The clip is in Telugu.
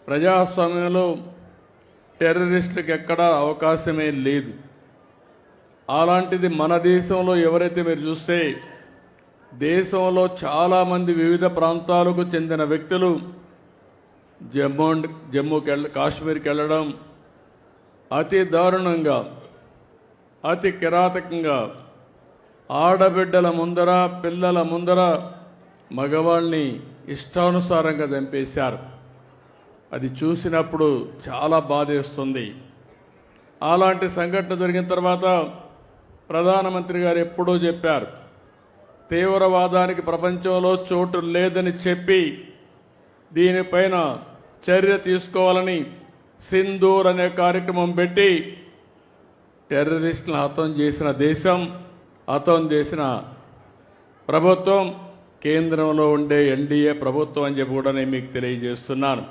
ప్రజాస్వామ్యంలో టెర్రరిస్టులకు ఎక్కడా అవకాశమే లేదు. అలాంటిది మన దేశంలో ఎవరైతే మీరు చూస్తే దేశంలో చాలామంది వివిధ ప్రాంతాలకు చెందిన వ్యక్తులు కాశ్మీర్కి వెళ్ళడం అతి దారుణంగా, అతి కిరాతకంగా ఆడబిడ్డల ముందర, పిల్లల ముందర మగవాళ్ళని ఇష్టానుసారంగా చంపేశారు. అది చూసినప్పుడు చాలా బాధేస్తుంది. అలాంటి సంఘటన జరిగిన తర్వాత ప్రధానమంత్రి గారు ఎప్పుడూ చెప్పారు, తీవ్రవాదానికి ప్రపంచంలో చోటు లేదని చెప్పి దీనిపైన చర్య తీసుకోవాలని సింధూర్ అనే కార్యక్రమం పెట్టి టెర్రరిస్టులను హతం చేసిన దేశం, హతం చేసిన ప్రభుత్వం కేంద్రంలో ఉండే ఎన్డీఏ ప్రభుత్వం అని చెప్పి కూడా నేను మీకు తెలియజేస్తున్నాను.